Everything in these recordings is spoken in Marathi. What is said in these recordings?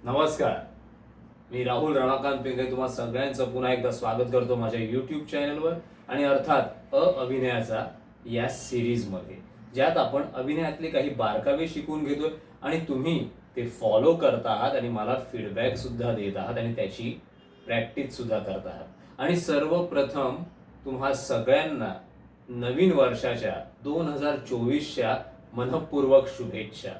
नमस्कार. मी राहुल रमाकांत पिंगळे तुम्हा सगळ्यांचं पुन्हा एकदा स्वागत करतो माझ्या यूट्यूब चॅनलवर आणि अर्थात अभिनयाचा या सिरीजमध्ये, ज्यात आपण अभिनयातले काही बारकावे शिकून घेतोय आणि तुम्ही ते फॉलो करत आहात आणि मला फीडबॅक सुद्धा देत आहात आणि त्याची प्रॅक्टिस सुद्धा करत आहात. आणि सर्वप्रथम तुम्हा सगळ्यांना नवीन वर्षाच्या 2024च्या मनःपूर्वक शुभेच्छा.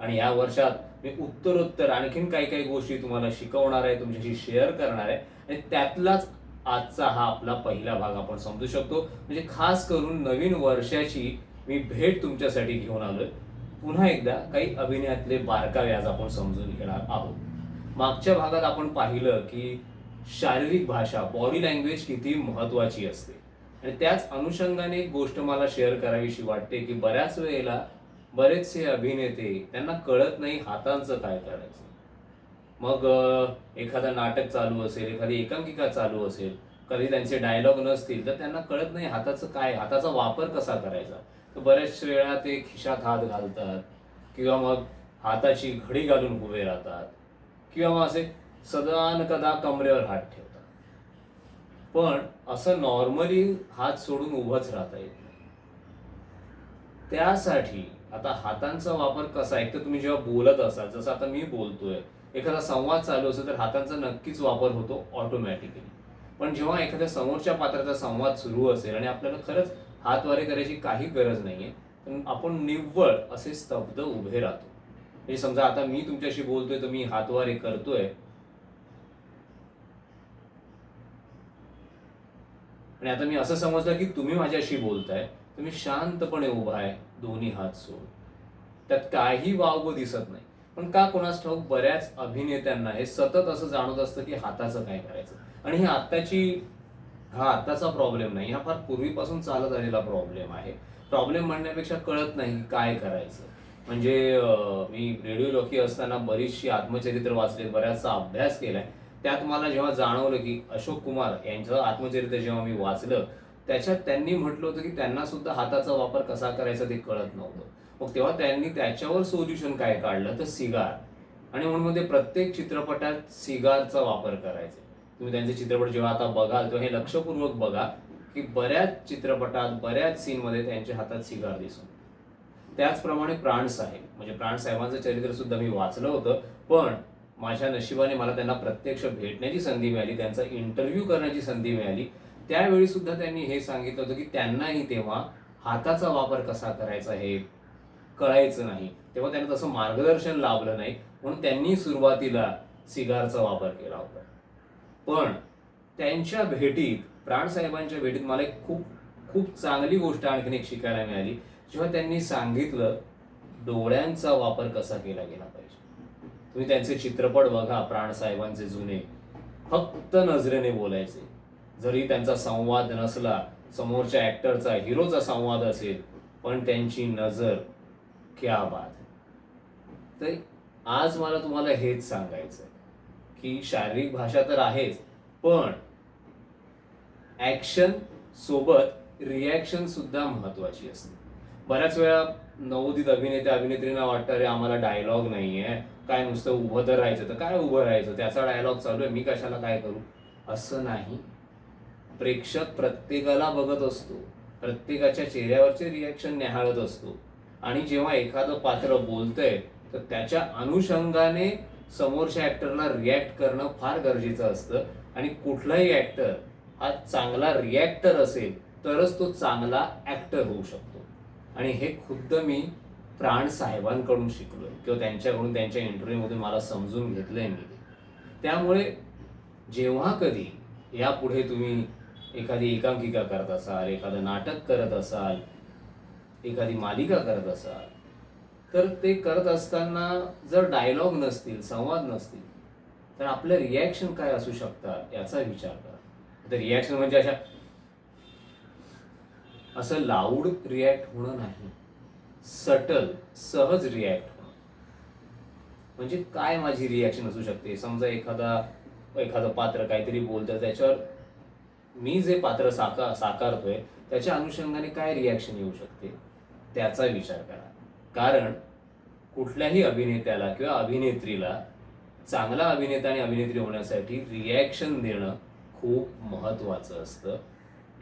आणि या वर्षात मी उत्तरोत्तर आणखीन काही काही गोष्टी तुम्हाला शिकवणार आहे, तुमच्याशी शेअर करणार आहे आणि त्यातलाच आजचा हा आपला पहिला भाग आपण समजू शकतो. म्हणजे खास करून नवीन वर्षाची मी भेट तुमच्यासाठी घेऊन आलोय. पुन्हा एकदा काही अभिनयातले बारकावे आज आपण समजून घेणार आहोत. मागच्या भागात आपण पाहिलं की शारीरिक भाषा, बॉडी लँग्वेज किती महत्त्वाची असते आणि त्याच अनुषंगाने एक गोष्ट मला शेअर करावीशी वाटते की बऱ्याच वेळेला बरेचसे अभिनेते त्यांना कळत नाही हातांचं काय करायचं. मग एखादं नाटक चालू असेल, एखादी एकांकिका चालू असेल, कधी त्यांचे डायलॉग नसतील तर त्यांना कळत नाही हाताचं काय, हाताचा वापर कसा करायचा. तर बऱ्याच वेळा ते खिशात हात घालतात किंवा मग हाताची घडी घालून उभे राहतात किंवा मग असे सदा न कदा कमरेवर हात ठेवतात. पण असं नॉर्मली हात सोडून उभंच राहता येत नाही. त्यासाठी आता हातांचा वापर कसा आहे, तर तुम्ही जेव्हा बोलत असाल, जसं आता मी बोलतोय, एखादा संवाद चालू असेल तर हातांचा नक्कीच वापर होतो ऑटोमॅटिकली. पण जेव्हा एखाद्या समोरच्या पात्राचा संवाद सुरू असेल आणि आपल्याला खरंच हातवारे करायची काही गरज नाहीये, तर आपण निव्वळ असे स्तब्ध उभे राहतो. म्हणजे समजा आता मी तुमच्याशी बोलतोय तर मी हातवारे करतोय आणि आता मी असं समजलं की तुम्ही माझ्याशी बोलताय, तर मी शांतपणे उभा आहे, दोन्ही हात सोडून. त्यात काही वावगं दिसत नाही. पण का कोणास ठाऊक बऱ्याच अभिनेत्यांना हे सतत असं जाणवत असतं की हाताचं काय करायचं. आणि हा आत्ताचा प्रॉब्लेम नाही, हा फार पूर्वीपासून चालत आलेला प्रॉब्लेम आहे. प्रॉब्लेम म्हणण्यापेक्षा कळत नाही काय करायचं. म्हणजे मी रेडिओलॉकी असताना बरीचशी आत्मचरित्र वाचले, बऱ्याचसा अभ्यास केलाय. त्यात मला जेव्हा जाणवलं की अशोक कुमार यांचं आत्मचरित्र जेव्हा मी वाचलं, त्याच्यात त्यांनी म्हटलं होतं की त्यांना सुद्धा हाताचा वापर कसा करायचा ते कळत नव्हतं. मग तेव्हा त्यांनी त्याच्यावर सोल्युशन काय काढलं, तर सिगार. आणि म्हणून ते प्रत्येक चित्रपटात सिगारचा वापर करायचे. तुम्ही त्यांचे चित्रपट जेव्हा आता बघाल तेव्हा हे लक्षपूर्वक बघा की बऱ्याच चित्रपटात, बऱ्याच सीनमध्ये त्यांच्या हातात सिगार दिसून. त्याचप्रमाणे प्राणसाहेब, म्हणजे प्राणसाहेबांचं चरित्र सुद्धा मी वाचलं होतं. पण माझ्या नशिबाने मला त्यांना प्रत्यक्ष भेटण्याची संधी मिळाली, त्यांचा इंटरव्ह्यू करण्याची संधी मिळाली. त्यावेळी सुद्धा त्यांनी हे सांगितलं होतं की त्यांनाही तेव्हा हाताचा वापर कसा करायचा हे कळायचं नाही. तेव्हा त्यांना तसं मार्गदर्शन लाभलं नाही, म्हणून त्यांनी सुरुवातीला सिगारचा वापर केला होता. पण त्यांच्या भेटीत, प्राणसाहेबांच्या भेटीत मला एक खूप खूप चांगली गोष्ट आणखीन एक शिकायला मिळाली, जेव्हा त्यांनी सांगितलं डोळ्यांचा वापर कसा केला गेला पाहिजे. तुम्ही त्यांचे चित्रपट बघा, प्राणसाहेबांचे जुने, फक्त नजरेने बोलायचे. जरी त्यांचा संवाद नसला, समोरच्या ॲक्टरचा, हिरोचा संवाद असेल, पण त्यांची नजर क्या बात. तर आज मला तुम्हाला हेच सांगायचं की शारीरिक भाषा तर आहेच, पण ॲक्शन सोबत रिॲक्शन सुद्धा महत्त्वाची असते. बऱ्याच वेळा नवोदित अभिनेते अभिनेत्रींना वाटतं अरे आम्हाला डायलॉग नाही आहे, काय नुसतं उभं तर राहायचं. तर काय उभं राहायचं, त्याचा डायलॉग चालू आहे, मी कशाला काय करू. असं नाही. प्रेक्षक प्रत्येकाला बघत असतो, प्रत्येकाच्या चेहऱ्यावरचे रिॲक्शन निहाळत असतो. आणि जेव्हा एखादं पात्र बोलतंय तर त्याच्या अनुषंगाने समोरच्या ॲक्टरला रिॲक्ट करणं फार गरजेचं असतं. आणि कुठलाही ॲक्टर हा चांगला रिॲक्टर असेल तरच तो चांगला ॲक्टर होऊ शकतो. आणि हे खुद्द मी प्राणसाहेबांकडून शिकलोय किंवा त्यांच्याकडून त्यांच्या इंटरव्ह्यूमधून मला समजून घेतलंय मी. त्यामुळे जेव्हा कधी यापुढे तुम्ही एखादी एकांकिका करत असाल, एखादं नाटक करत असाल, एखादी मालिका करत असाल, तर ते करत असताना जर डायलॉग नसतील, संवाद नसतील, तर आपलं रिॲक्शन काय असू शकतात याचा विचार करा. तर रिॲक्शन म्हणजे असं लाऊड रिॲक्ट होणं नाही, सटल, सहज रिॲक्ट होणं. म्हणजे काय माझी रिॲक्शन असू शकते. समजा एखादं पात्र काहीतरी बोलतं, त्याच्यावर मी जे पात्र साकारतोय त्याच्या अनुषंगाने काय रिॲक्शन येऊ शकते त्याचा विचार करा. कारण कुठल्याही अभिनेत्याला किंवा अभिनेत्रीला चांगला अभिनेता आणि अभिनेत्री होण्यासाठी रिॲक्शन देणं खूप महत्त्वाचं असतं.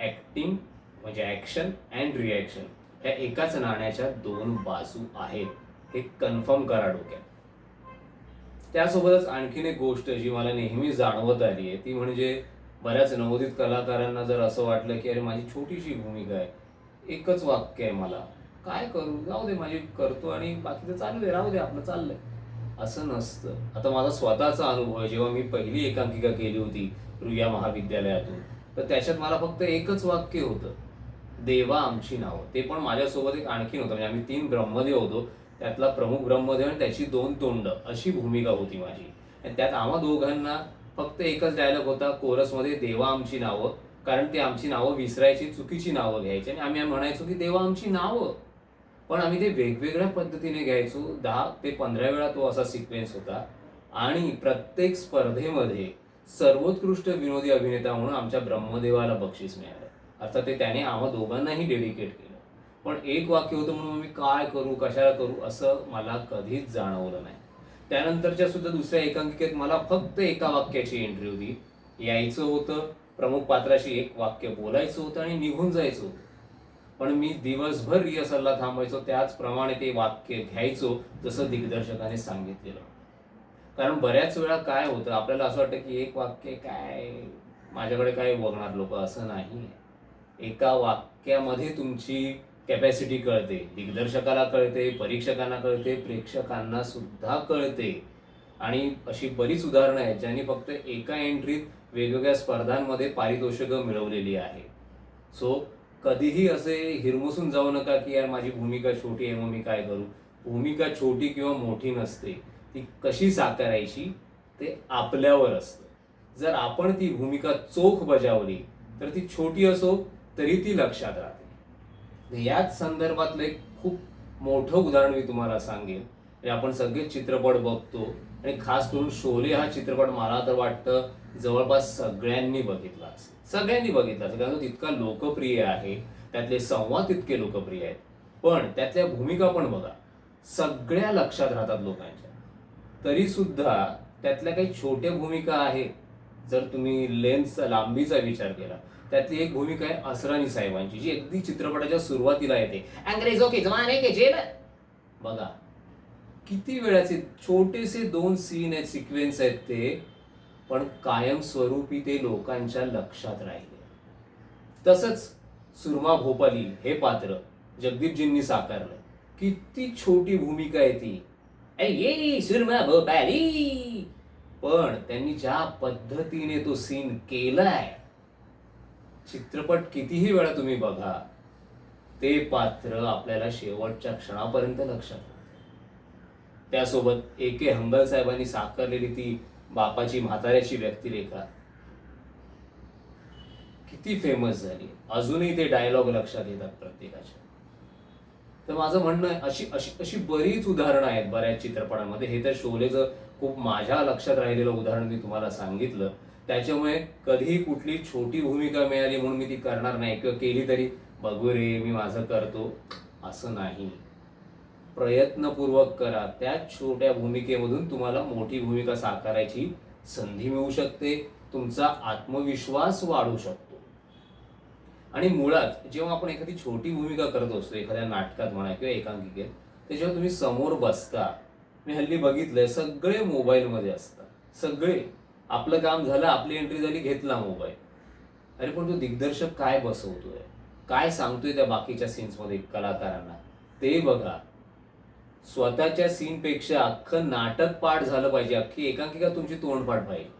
ॲक्टिंग म्हणजे ॲक्शन अँड रिॲक्शन ह्या एकाच नाण्याच्या दोन बाजू आहेत, हे कन्फर्म करा डोक्यात. त्यासोबतच आणखीन एक गोष्ट जी मला नेहमी जाणवत आली आहे ती म्हणजे बऱ्याच नवोदित कलाकारांना जर असं वाटलं की अरे माझी छोटीशी भूमिका आहे, एकच वाक्य आहे, मला काय करू, जाऊ दे माझी करतो आणि बाकीचं चालू दे, राहू दे आपलं चाललंय, असं नसतं. आता माझा स्वतःचा अनुभव आहे, जेव्हा मी पहिली एकांकिका केली होती रुईया महाविद्यालयातून, तर त्याच्यात मला फक्त एकच वाक्य होतं, देवा आमची नावं. ते पण माझ्यासोबत एक आणखीन होतं, म्हणजे आम्ही 3 ब्रह्मदेव होतो, त्यातला प्रमुख ब्रह्मदेव आणि त्याची 2 तोंड अशी भूमिका होती माझी. आणि त्यात आम्हा दोघांना फक्त एकच डायलॉग होता कोरसमध्ये, देवा आमची नावं. कारण ते आमची नावं विसरायची, चुकीची नावं घ्यायची आणि आम्ही म्हणायचो की देवा आमची नावं. पण आम्ही ते वेगवेगळ्या पद्धतीने घ्यायचो. 10 ते 15 वेळा तो असा सिक्वेन्स होता आणि प्रत्येक स्पर्धेमध्ये सर्वोत्कृष्ट विनोदी अभिनेता म्हणून आमच्या ब्रह्मदेवाला बक्षीस मिळालं. अर्थात ते त्याने आम्हा दोघांनाही डेडिकेट केलं. पण एक वाक्य होतं म्हणून मी काय करू, कशाला करू असं मला कधीच जाणवलं नाही. त्यानंतरच्या सुद्धा दुसऱ्या एकांकिकेत मला फक्त एका वाक्याची एंट्री होती. यायचं होतं, प्रमुख पात्राशी एक वाक्य बोलायचं होतं आणि निघून जायचं होतं. पण मी दिवसभर रिहर्सलला थांबायचो, त्याचप्रमाणे ते वाक्य घ्यायचो जसं दिग्दर्शकाने सांगितलेलं. कारण बऱ्याच वेळा काय होतं, आपल्याला असं वाटतं की एक वाक्य काय, माझ्याकडे काय बघणार लोक, असं नाही. एका वाक्यामध्ये तुमची कॅपॅसिटी कळते, दिग्दर्शकाला कळते, परीक्षकांना कळते, प्रेक्षकांना सुद्धा कळते. आणि अशी बरीच उदाहरणं आहेत ज्यांनी फक्त एका एंट्रीत वेगवेगळ्या स्पर्धांमध्ये पारितोषिकं मिळवलेली आहे. सो कधीही असे हिरमुसून जाऊ नका की यार माझी भूमिका छोटी आहे मग मी काय करू. भूमिका छोटी किंवा मोठी नसते, ती कशी साकारायची ते आपल्यावर असतं. जर आपण ती भूमिका चोख बजावली तर ती छोटी असो तरी ती लक्षात राहते. याच संदर्भातलं एक खूप मोठं उदाहरण मी तुम्हाला सांगेन. म्हणजे आपण सगळे चित्रपट बघतो आणि खास करून शोले हा चित्रपट मला तर वाटतं जवळपास सगळ्यांनी बघितला असेल. सगळ्यांनी बघितला असेल कारण तो तितका लोकप्रिय आहे, त्यातले संवाद तितके लोकप्रिय आहेत. पण त्यातल्या भूमिका पण बघा, सगळ्या लक्षात राहतात लोकांच्या. तरी सुद्धा त्यातल्या काही छोट्या भूमिका आहेत. जर तुम्ही लेन्सचा लांबीचा विचार केला, त्यातली एक भूमिका आहे असरानी साहेबांची, जी अगदी चित्रपटाच्या सुरुवातीला येते, अंग्रेजो के जमाने के जेलर. बघा किती वेळाचे छोटेसे 2 सीन आहेत, सिक्वेन्स आहेत ते, पण कायमस्वरूपी ते लोकांच्या लक्षात राहिले. तसंच सुरमा भोपाली हे पात्र जगदीपजींनी साकारलं. किती छोटी भूमिका आहे ती, ये सुरमा भोपाली, पण त्यांनी ज्या पद्धतीने तो सीन केलाय, चित्रपट कितीही वेळा तुम्ही बघा, ते पात्र आपल्याला शेवटच्या क्षणापर्यंत लक्षात राहतं. त्यासोबत A.K. हंबल साहेबांनी साकारलेली ती बापाची म्हाताऱ्याची व्यक्तिरेखा किती फेमस झाली, अजूनही ते डायलॉग लक्षात येतात प्रत्येकाच्या. तर माझं म्हणणं आहे अशी अशी अशी बरीच उदाहरणं आहेत बऱ्याच चित्रपटांमध्ये. हे तर शोलेचं खूप माझ्या लक्षात राहिलेलं उदाहरण मी तुम्हाला सांगितलं. त्याच्यामुळे कधीही कुठली छोटी भूमिका मिळाली म्हणून मी ती करणार नाही किंवा केली तरी बघू रे मी माझं करतो असं नाही. प्रयत्नपूर्वक करा, त्या छोट्या भूमिकेमधून तुम्हाला मोठी भूमिका साकारायची संधी मिळू शकते, तुमचा आत्मविश्वास वाढू शकतो. आणि मुळात जेव्हा आपण एखादी छोटी भूमिका करत असतो एखाद्या नाटकात म्हणा किंवा एकांकिकेत, तर जेव्हा तुम्ही समोर बसता, मी हल्ली बघितलंय सगळे मोबाईलमध्ये असतात. सगळे आपलं काम झालं, आपली एंट्री झाली, घेतला मोबाईल. अरे पण तो दिग्दर्शक काय बसवतोय, काय सांगतोय त्या बाकीच्या सीन्समध्ये कलाकारांना ते बघा. स्वतःच्या सीनपेक्षा अख्खं नाटक पाठ झालं पाहिजे, अख्खी एकांकिका तुमची तोंडपाठ पाहिजे.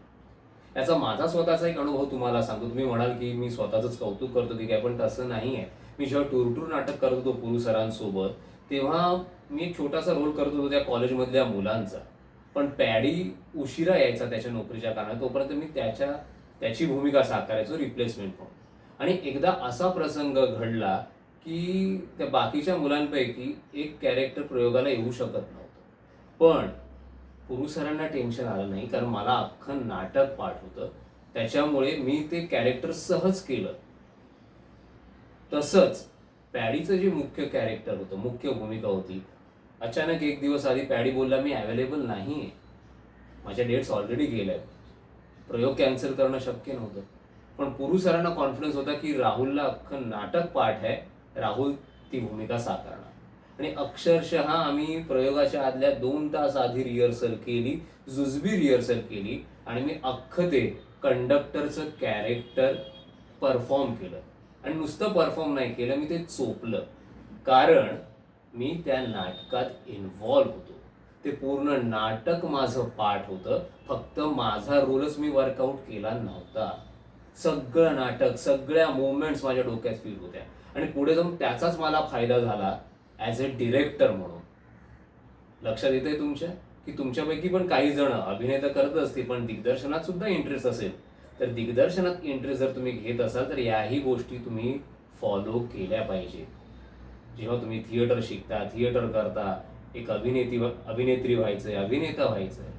याचा माझा स्वतःचा एक अनुभव तुम्हाला सांगतो. तुम्ही म्हणाल की मी स्वतःच कौतुक करतो की काय, पण तसं नाही आहे. मी जेव्हा टूर नाटक करत होतो पुरू सरांसोबत, तेव्हा मी एक छोटासा रोल करत होतो त्या कॉलेजमधल्या मुलांचा. पण पॅडी उशिरा यायचा त्याच्या नोकरीच्या कारणाने, तोपर्यंत मी त्याची भूमिका साकारायचो रिप्लेसमेंट म्हणून. आणि एकदा असा प्रसंग घडला की त्या बाकीच्या मुलांपैकी एक कॅरेक्टर प्रयोगाला येऊ शकत नव्हतं. पण पुरू सरांना टेन्शन आलं नाही कारण मला अख्खं नाटक पाठ होतं, त्याच्यामुळे मी ते कॅरेक्टर सहज केलं. तसंच पॅडीचं जे मुख्य कॅरेक्टर होतं, मुख्य भूमिका होती, अचानक एक दिवस आधी पॅडी बोलला मी अवेलेबल नाही आहे. माझ्या डेट्स ऑलरेडी गेल्या आहेत. प्रयोग कॅन्सल करणं शक्य नव्हतं. पण पुरू सरांना कॉन्फिडन्स होता की राहुलला अख्खं नाटक पाठ आहे, राहुल ती भूमिका साकारणार. आणि अक्षरशः आम्ही प्रयोगाच्या आदल्या 2 तास आधी रिहर्सल केली, जुजबी रिहर्सल केली आणि मी अख्खं ते कंडक्टरचं कॅरेक्टर परफॉर्म केलं. आणि नुसतं परफॉर्म नाही केलं, मी ते चोपलं. कारण मी त्या नाटकात इन्व्हॉल्व होतो. ते पूर्ण नाटक माझं पाठ होतं, फक्त माझा रोलच मी वर्कआउट केला नव्हता. सगळं नाटक, सगळ्या मुवमेंट्स माझ्या डोक्यात फील होत्या आणि पुढे जाऊन त्याचाच मला फायदा झाला ॲज अ डिरेक्टर म्हणून. लक्षात येतंय तुमच्या की तुमच्यापैकी पण काही जण अभिनय तर करत असतील, पण दिग्दर्शनात सुद्धा इंटरेस्ट असेल, तर दिग्दर्शनात इंटरेस्ट जर तुम्ही घेत असाल तर याही गोष्टी तुम्ही फॉलो केल्या पाहिजे. जेव्हा तुम्ही थिएटर शिकता, थिएटर करता, एक अभिनेत्री व्हायचंय, अभिनेता व्हायचंय,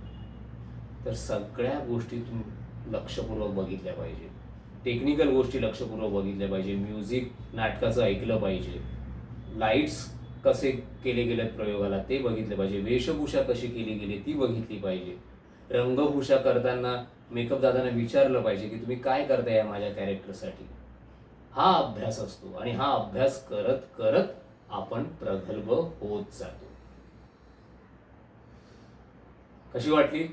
तर सगळ्या गोष्टी तुम्ही लक्षपूर्वक बघितल्या पाहिजे. टेक्निकल गोष्टी लक्षपूर्वक बघितल्या पाहिजे. म्युझिक नाटकाचं ऐकलं पाहिजे. लाईट्स कसे केले गेलेत प्रयोगाला ते बघितले पाहिजे. वेशभूषा कशी केली गेली ती बघितली पाहिजे. रंगभूषा करताना मेकअप दादांना विचारलं पाहिजे की तुम्ही काय करताय या माझ्या कॅरेक्टरसाठी. हा अभ्यास असतो आणि हा अभ्यास करत करत आपण प्रगल्भ होत जातो. कशी वाटली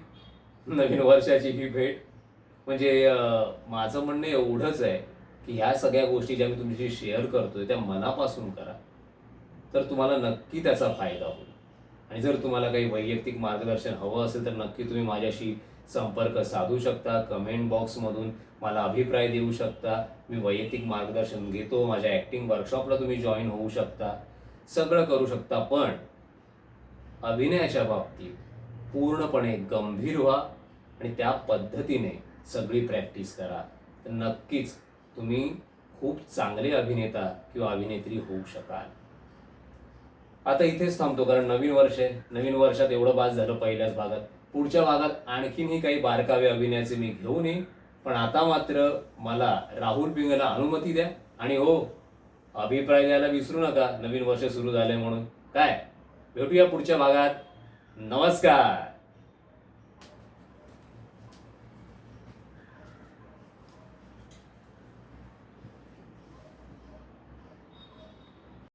नवीन वर्षाची ही भेट? म्हणजे माझं म्हणणं एवढंच आहे की ह्या सगळ्या गोष्टी ज्या मी तुमच्याशी शेअर करतोय त्या मनापासून करा, तर तुम्हाला नक्की त्याचा फायदा होईल. आणि जर तुम्हाला काही वैयक्तिक मार्गदर्शन हवं असेल तर नक्की तुम्ही माझ्याशी संपर्क साधू शकता. कमेंट बॉक्समधून मला अभिप्राय देऊ शकता. मी वैयक्तिक मार्गदर्शन घेतो. माझ्या ॲक्टिंग वर्कशॉपला तुम्ही जॉईन होऊ शकता. सगळं करू शकता. पण अभिनयाच्या बाबतीत पूर्णपणे गंभीर व्हा आणि त्या पद्धतीने सगळी प्रॅक्टिस करा, तर नक्कीच तुम्ही खूप चांगले अभिनेता किंवा अभिनेत्री होऊ शकाल. आता इथेच थांबतो कारण नवीन वर्ष आहे. नवीन वर्षात एवढं बास झालं पहिल्याच भागात. पुढच्या भागात आणखीनही काही बारकावे अभिनयाचे मी घेऊन येईन. पण आता मात्र मला राहुल पिंगला अनुमती द्या. आणि हो, अभिप्राय द्यायला विसरू नका नवीन वर्ष सुरू झालंय म्हणून. काय, भेटूया पुढच्या भागात. नमस्कार.